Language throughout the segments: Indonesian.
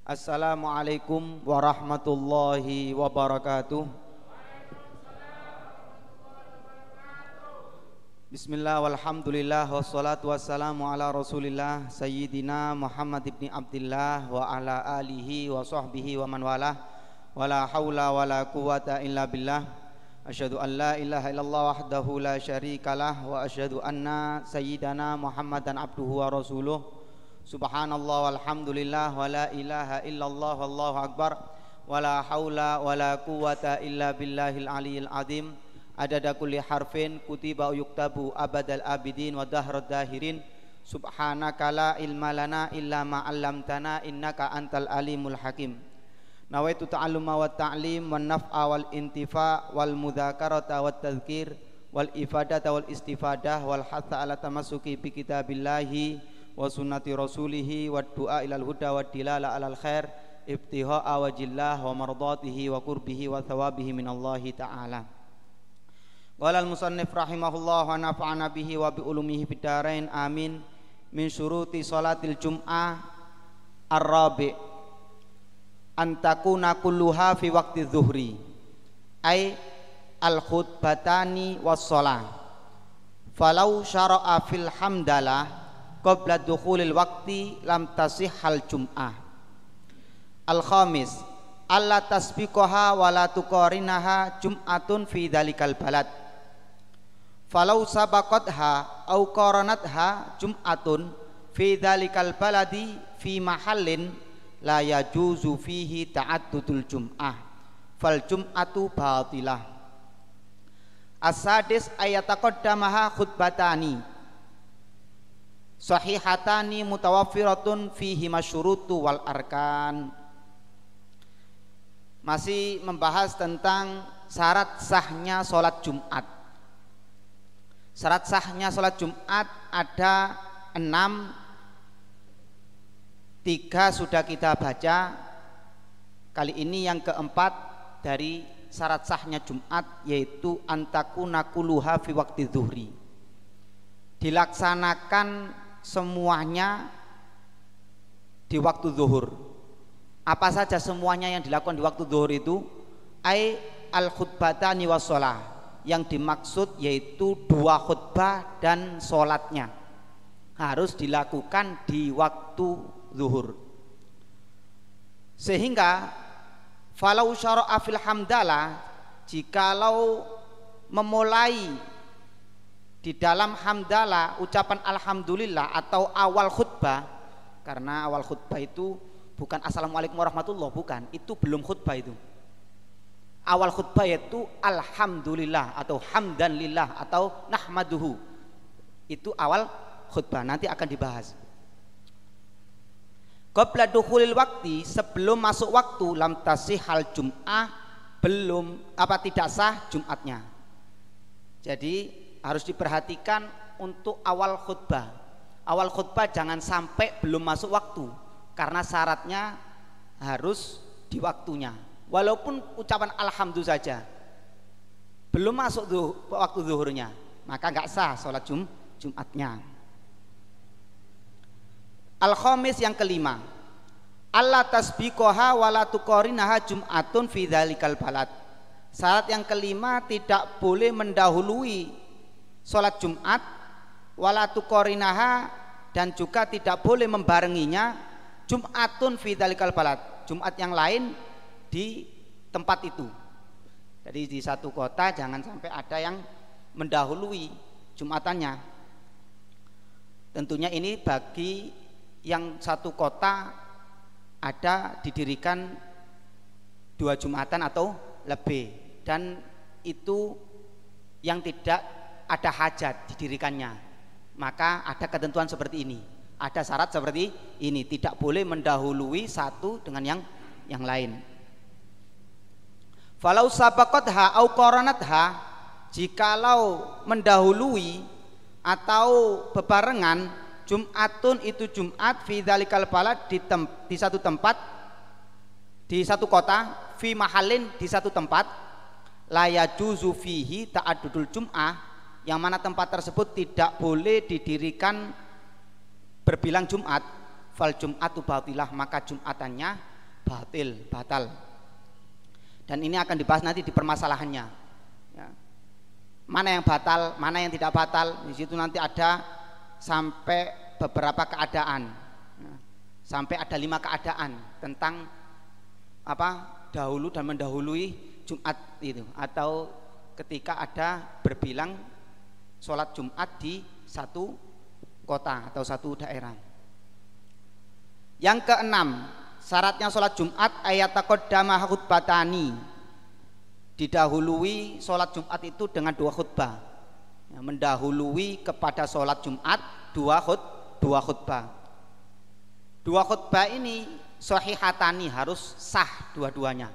Assalamualaikum warahmatullahi wabarakatuh. Bismillah walhamdulillah wassalatu wassalamu ala rasulillah Sayyidina Muhammad ibn Abdillah wa ala alihi wa sahbihi wa man walah. Wala hawla wala quwata illa billah. Asyhadu an la ilaha illallah wahdahu la syarikalah wa asyhadu anna sayyidana Muhammadan abduhu wa rasuluh. Subhanallah walhamdulillah wa la ilaha illallah wallahu akbar. Wala hawla wala quwata illa billahil aliyil azim. Adada kulli harfin kutiba yuktabu abadal abidin wa dahrad dahirin. Subhanaka la ilma lana illa ma 'allamtana innaka antal alimul hakim. Nawaitu ta'alluma wa ta'lim wa naf'a wal intifa wal mudzakarata wat tadhkir wal ifadata wal istifadah wal hatha ala tamassuki bi kitabillahi wa sunnati rasulihi wa du'a ilal huda wa dilala alal khair ibtiha'a wajillah wa mardatihi wa qurbihi wa thawabihi minallahi ta'ala. Qala al-musannif rahimahullah wa nafa'ana bihi wa bi ulumihi fid dharain amin. Min syuruti salatil jum'ah ar-rabi' an takuna kulluha fi waqti dhuhri ay al-khutbatani was-shalah falau syara'a fil hamdalah qabla dukhulil waqti lam tasihhal jum'ah. Al-khamis alla tasbiqaha wa la tuqarinaha jum'atun fi dzalikal balad falau sabaqatha aw qaranatha jum'atun fi dzalikal baladi fi mahallin la yajuzu fihi ta'addudul jum'ah fal jum'atu batilah. As-sadis ayataqaddamaha khutbatani sahihatani mutawaffiratun fihi masyurutu wal arkan. Masih membahas tentang syarat sahnya sholat Jumat. Syarat sahnya sholat Jumat ada 6. 3 sudah kita baca. Kali ini yang keempat dari syarat sahnya Jumat, yaitu antakuna kuluha fi waqti zuhri, dilaksanakan semuanya di waktu zuhur. Apa saja semuanya yang dilakukan di waktu zuhur itu? Ai al khutbatani was shalah, yang dimaksud yaitu 2 khutbah dan sholatnya harus dilakukan di waktu zuhur. Sehingga falau syara'a fil hamdalah, jikalau memulai di dalam hamdalah ucapan alhamdulillah atau awal khutbah, karena awal khutbah itu bukan assalamualaikum warahmatullah, bukan, itu belum khutbah. Itu awal khutbah yaitu alhamdulillah atau hamdanlillah atau nahmaduhu, itu awal khutbah, nanti akan dibahas. Qabla dukhulil waqti, sebelum masuk waktu, lam tasihhal jum'ah, belum tidak sah Jumatnya. Jadi harus diperhatikan untuk awal khutbah. Awal khutbah jangan sampai belum masuk waktu, karena syaratnya harus di waktunya. Walaupun ucapan alhamdulillah saja belum masuk waktu zuhurnya, maka nggak sah sholat Jumatnya. Al-khamis, yang kelima, alla tasbiqaha wa la tuqarinaha jum'atun fi dzalikal balad. Syarat yang kelima, tidak boleh mendahului sholat Jumat, wala tuqarinaha, dan juga tidak boleh membarenginya jum'atun fi dzalikal balad, Jumat yang lain di tempat itu. Jadi di satu kota jangan sampai ada yang mendahului Jumatannya. Tentunya ini bagi yang satu kota ada didirikan 2 Jumatan atau lebih, dan itu yang tidak ada hajat didirikannya, maka ada ketentuan seperti ini, ada syarat seperti ini, tidak boleh mendahului satu dengan yang lain. Falau sabaqatha au qaranatha, jikalau mendahului atau bebarengan Jum'atun, itu Jumat, fi dzalikal balad, di satu tempat, di satu kota, fi mahallin, di satu tempat, la yajuzu fihi ta'addudul jum'ah, yang mana tempat tersebut tidak boleh didirikan berbilang Jumat, fal jum'atu batilah, maka Jumatannya batal. Dan ini akan dibahas nanti di permasalahannya. Ya. Mana yang batal, mana yang tidak batal. Di situ nanti ada sampai beberapa keadaan. Ya. Sampai ada 5 keadaan tentang dahulu dan mendahului Jumat itu, atau ketika ada berbilang sholat Jumat di satu kota atau satu daerah. Yang keenam, syaratnya sholat Jumat ayat taqaddama khutbatani, didahului sholat Jumat itu dengan 2 khutbah. Ya, mendahului kepada sholat Jumat 2 khutbah. 2 khutbah ini shahihatani, harus sah dua-duanya.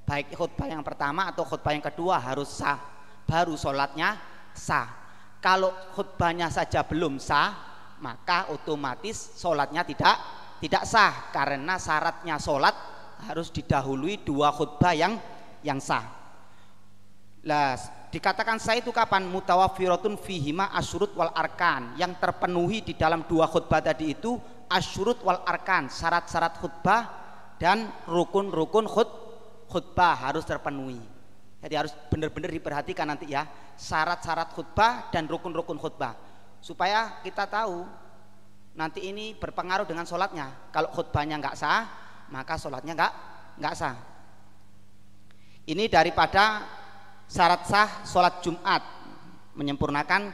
Baik khutbah yang pertama atau khutbah yang kedua harus sah, baru sholatnya sah. Kalau khutbahnya saja belum sah, maka otomatis sholatnya tidak sah, karena syaratnya sholat harus didahului 2 khutbah yang sah. Lah, dikatakan sah itu kapan? Mutawaffiratun fihima asyurut wal arkan, yang terpenuhi di dalam 2 khutbah tadi itu asyurut wal arkan, syarat-syarat khutbah dan rukun-rukun khutbah harus terpenuhi. Jadi harus benar-benar diperhatikan nanti ya, syarat-syarat khutbah dan rukun-rukun khutbah, supaya kita tahu nanti ini berpengaruh dengan sholatnya. Kalau khutbahnya nggak sah, maka sholatnya nggak sah. Ini daripada syarat sah sholat Jumat, menyempurnakan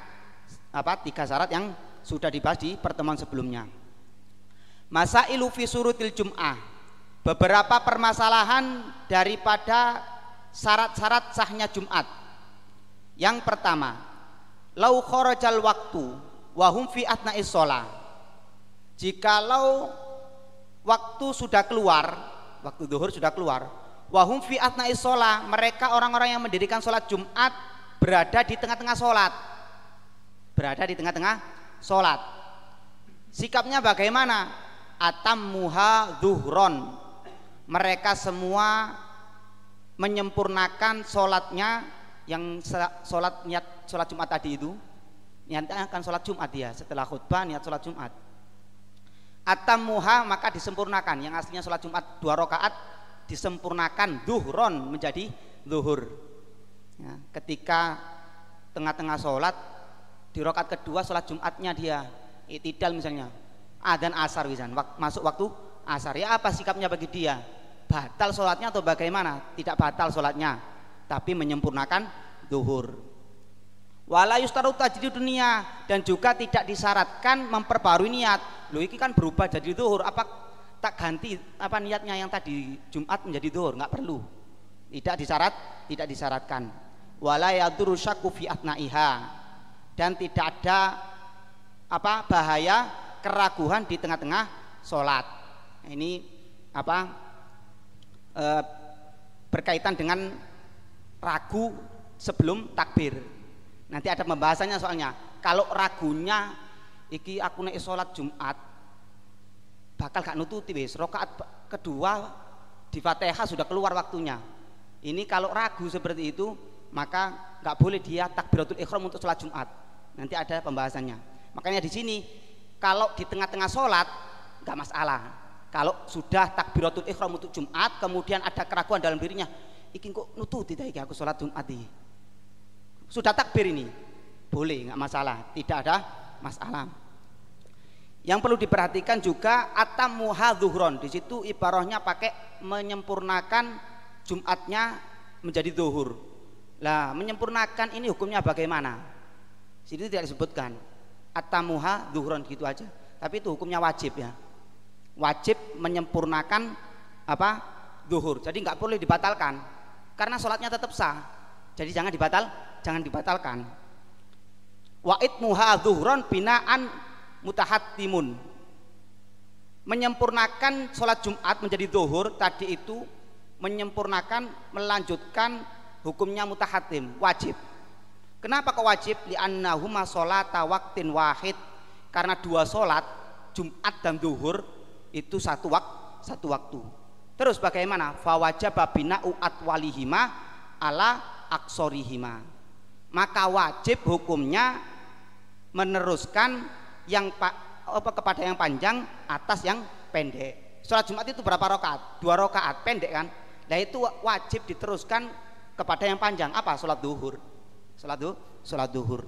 3 syarat yang sudah dibahas di pertemuan sebelumnya. Masailu fi surutil Jum'ah, beberapa permasalahan daripada syarat-syarat sahnya Jumat. Yang pertama, lau kharajal waktu wa hum fi athna'is shalah, jikalau waktu sudah keluar, waktu zuhur sudah keluar, wa hum fi athna'is shalah, mereka orang-orang yang mendirikan sholat Jumat berada di tengah-tengah sholat, sikapnya bagaimana? Atammuha zuhron, mereka semua menyempurnakan sholatnya, yang niat sholat Jumat tadi itu, niatnya akan sholat Jumat dia, setelah khutbah niat sholat Jumat. Atammuha, maka disempurnakan, yang aslinya sholat Jumat 2 rakaat disempurnakan zuhron menjadi zuhur. Ya, ketika tengah-tengah sholat, di rakaat kedua sholat Jumatnya dia i'tidal misalnya, adzan asar wisan, masuk waktu asar, ya apa sikapnya bagi dia? Batal sholatnya atau bagaimana? Tidak batal sholatnya, tapi menyempurnakan zuhur. Wala yustaru tajdid dunia, dan juga tidak disyaratkan memperbarui niat. Loh, ini kan berubah jadi zuhur, apa tak ganti niatnya yang tadi Jumat menjadi zuhur? Nggak perlu, tidak disyaratkan. Wala yadurru syakku fi athnaiha, dan tidak ada bahaya keraguan di tengah-tengah sholat. Ini berkaitan dengan ragu sebelum takbir. Nanti ada pembahasannya soalnya. Kalau ragunya iki aku nek sholat Jumat bakal gak nututi wis, rakaat kedua di Fatihah sudah keluar waktunya. Ini kalau ragu seperti itu, maka nggak boleh dia takbiratul ihram untuk sholat Jumat. Nanti ada pembahasannya. Makanya di sini kalau di tengah-tengah sholat nggak masalah. Kalau sudah takbiratul ihram untuk Jumat, kemudian ada keraguan dalam dirinya, iki kok nututi iki aku sholat Jumat ini, sudah takbir ini, boleh, nggak masalah, tidak ada masalah. Yang perlu diperhatikan juga atammuha zuhron, di situ ibarahnya pakai menyempurnakan Jumatnya menjadi zuhur. Lah, menyempurnakan ini hukumnya bagaimana? Di situ tidak disebutkan. Atammuha zuhron gitu aja, tapi itu hukumnya wajib ya, wajib menyempurnakan zuhur, jadi nggak boleh dibatalkan karena sholatnya tetap sah, jadi jangan dibatalkan. Wa'idmuha zuhron binaan mutahattimun, menyempurnakan sholat Jumat menjadi zuhur tadi itu menyempurnakan, melanjutkan hukumnya mutahattim, wajib. Kenapa kok wajib? Li'annahuma sholata waqtin wahid, karena 2 sholat Jumat dan zuhur itu satu waktu. Terus bagaimana? Fawajaba bina'u atwalihima ala aksorihima, maka wajib hukumnya meneruskan yang kepada yang panjang atas yang pendek. sholat Jumat itu berapa rakaat? 2 rakaat, pendek kan? Nah itu wajib diteruskan kepada yang panjang. Apa? Sholat duhur. Sholat duhur.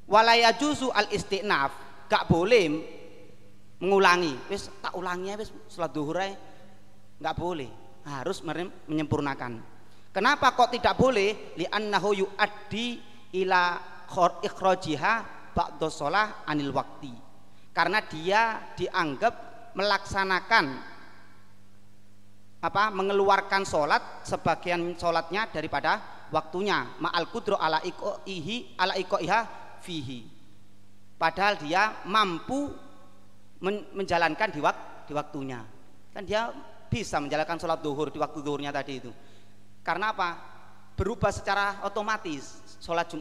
Walayajuzu al istinaf, gak boleh mengulangi. Wis tak ulangi wis sholat duhur aja, gak boleh. Harus menyempurnakan. Kenapa kok tidak boleh? Li'annahu yu'addi ila ikhrajiha ba'da sholah anil wakti. Karena dia dianggap melaksanakan mengeluarkan sholat sebagian sholatnya daripada waktunya, ma'al qudro ala iqaiha fihi. Padahal dia mampu menjalankan di waktunya. Kan dia bisa menjalankan sholat duhur di waktu duhurnya tadi itu. Karena apa? Berubah secara otomatis. Sholat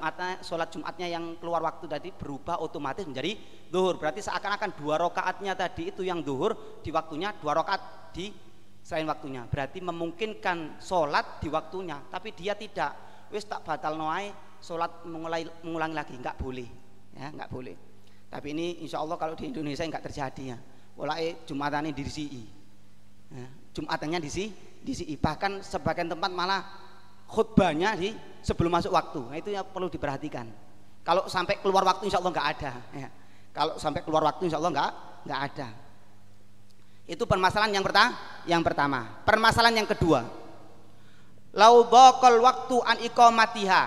Jumatnya yang keluar waktu tadi berubah otomatis menjadi duhur. Berarti seakan-akan 2 rakaatnya tadi itu yang duhur di waktunya, 2 rakaat di selain waktunya. Berarti memungkinkan sholat di waktunya, tapi dia tidak. Wis tak batal noai, sholat mengulangi lagi, nggak boleh, ya nggak boleh. Tapi ini insya Allah kalau di Indonesia nggak terjadi ya. Mulai Jumatannya disii, ya, Jumatannya disii. Bahkan sebagian tempat malah khutbahnya sebelum masuk waktu. Nah, itu yang perlu diperhatikan. Kalau sampai keluar waktu insya Allah nggak ada. Ya. Kalau sampai keluar waktu insya Allah nggak ada. Itu permasalahan yang pertama. Permasalahan yang kedua, lau dhaqal waktu an iqamatiha.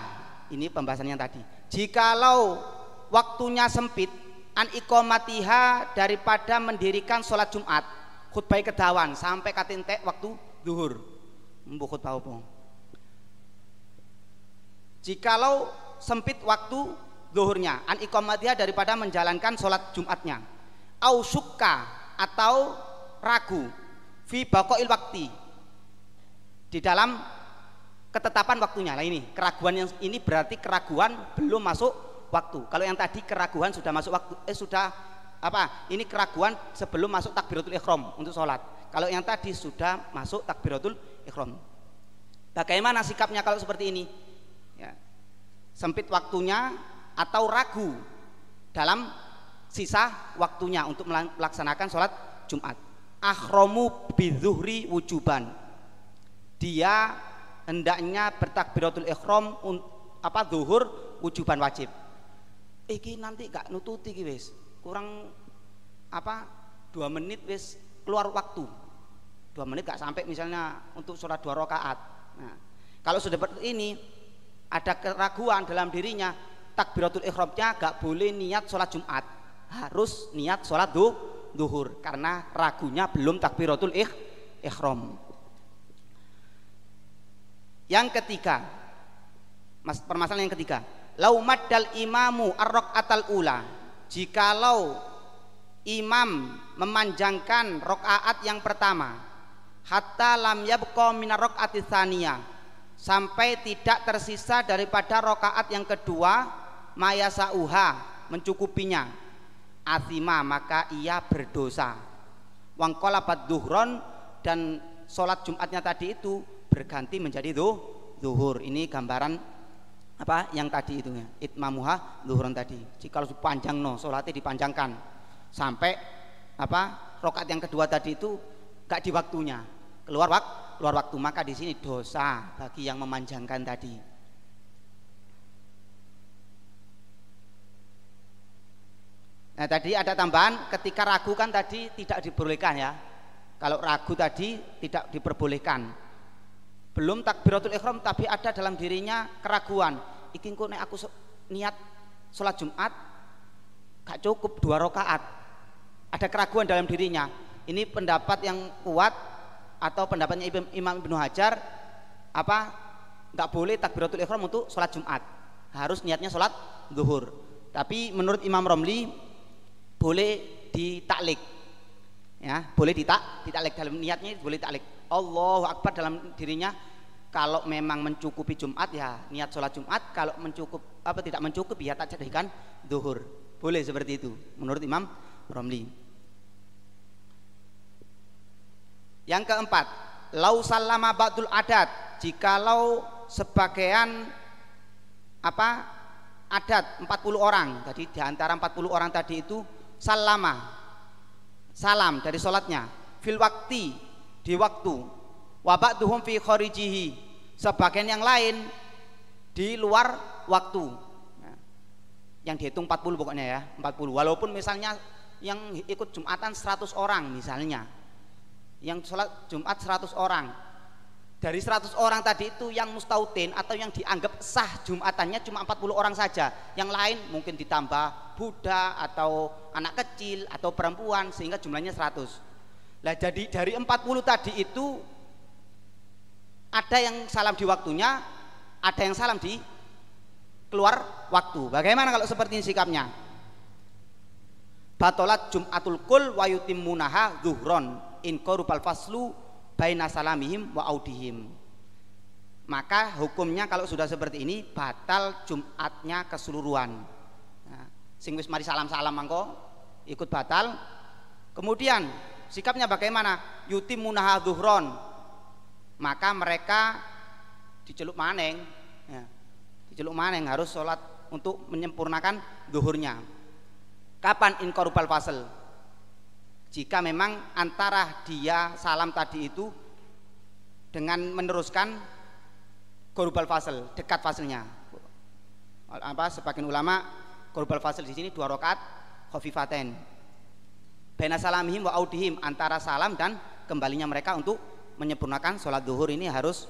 Ini pembahasan yang tadi. Jikalau waktunya sempit an iqamatiha, daripada mendirikan sholat Jumat, khutbah kedawan sampai katintek waktu zuhur. Mbok khutbah apa? Jikalau sempit waktu zuhurnya, an iqamatiha, daripada menjalankan sholat Jumatnya, au syukka, atau ragu, fi baqail wakti, di dalam ketetapan waktunya. Nah ini keraguan, yang ini berarti keraguan belum masuk waktu. Kalau yang tadi keraguan sudah masuk waktu, ini keraguan sebelum masuk takbiratul ihram untuk sholat. Kalau yang tadi sudah masuk takbiratul ihram. Bagaimana sikapnya kalau seperti ini? Ya. Sempit waktunya atau ragu dalam sisa waktunya untuk melaksanakan sholat Jumat. Ahromu bidzuhri wujuban, dia hendaknya bertakbiratul ihram zuhur wujuban, wajib. Iki nanti gak nututi iki wis kurang 2 menit wis keluar waktu, 2 menit gak sampai misalnya untuk sholat 2 rakaat. Nah, kalau sudah seperti ini ada keraguan dalam dirinya, takbiratul ihramnya gak boleh niat sholat Jumat, harus niat sholat duhur, karena ragunya belum takbiratul ihram. Yang ketiga, permasalahan yang ketiga, lau maddal imamu ar-raqatal ula, jikalau imam memanjangkan rakaat yang pertama, hatta lam yabqa minar raqati tsaniyah, sampai tidak tersisa daripada rakaat yang kedua, mayasauha, mencukupinya, athima, maka ia berdosa. Wangqalabat duhron, dan sholat Jumatnya tadi itu berganti menjadi zuhur. Ini gambaran yang tadi itu ya, itmamuha zuhron tadi. Jika panjang sholatnya dipanjangkan sampai rakaat yang kedua tadi itu gak di waktunya, keluar waktu, maka di sini dosa bagi yang memanjangkan tadi. Nah tadi ada tambahan, ketika ragu kan tadi tidak diperbolehkan ya. Kalau ragu tadi tidak diperbolehkan. Belum takbiratul ihram tapi ada dalam dirinya keraguan. Iki engko nek aku niat sholat Jumat gak cukup 2 rakaat. Ada keraguan dalam dirinya. Ini pendapat yang kuat atau pendapatnya Imam Ibnu Hajar, gak boleh takbiratul ihram untuk sholat Jumat. Harus niatnya sholat zuhur. Tapi menurut Imam Romli boleh ditaklik, ya, boleh ditaklik dalam niatnya, boleh taklik Allahu Akbar dalam dirinya. Kalau memang mencukupi Jumat ya niat sholat Jumat, kalau tidak mencukupi ya tak jadikan zuhur. Boleh seperti itu menurut Imam Romli. Yang keempat, lau sallama ba'dul adat, jikalau sebagian adat 40 orang, jadi diantara 40 orang tadi itu salama salam dari sholatnya, fil wakti, di waktu, wa ba'duhum fi kharijihi, sebagian yang lain di luar waktu. Yang dihitung 40 pokoknya ya, 40. Walaupun misalnya yang ikut Jumatan 100 orang misalnya, yang sholat Jumat 100 orang, dari 100 orang tadi itu yang mustautin atau yang dianggap sah Jumatannya cuma 40 orang saja, yang lain mungkin ditambah budak atau anak kecil atau perempuan sehingga jumlahnya 100. Nah jadi dari 40 tadi itu ada yang salam di waktunya, ada yang salam di keluar waktu. Bagaimana kalau seperti ini sikapnya? Batolat Jum'atul kul wa yutimmunaha zuhron in qarubal faslu baina salamihim wa audihim. Maka hukumnya kalau sudah seperti ini batal Jumatnya keseluruhan. Nah, sing wis mari salam-salam mangko ikut batal. Kemudian sikapnya bagaimana? Yutimmunaha zuhron. Maka mereka diceluk maneng ya. Diceluk maneng harus sholat untuk menyempurnakan zuhurnya. Kapan in qarubal fasl? Jika memang antara dia salam tadi itu dengan meneruskan qarubal fasl, dekat fasilnya. Apa sebagian ulama qarubal fasl di sini 2 rakaat khafifatain. Baina salamihim wa audihim, antara salam dan kembalinya mereka untuk menyempurnakan sholat zuhur ini harus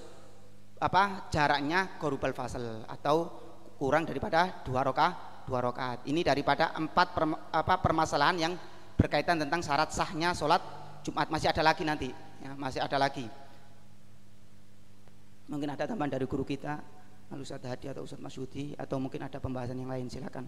apa jaraknya qarubal fasl atau kurang daripada 2 rakaat. Ini daripada 4 permasalahan yang berkaitan tentang syarat sahnya sholat Jumat. Masih ada lagi nanti ya, masih ada lagi. Mungkin ada tambahan dari guru kita Ustaz Hadi atau Ustaz Masyudi, atau mungkin ada pembahasan yang lain, silakan.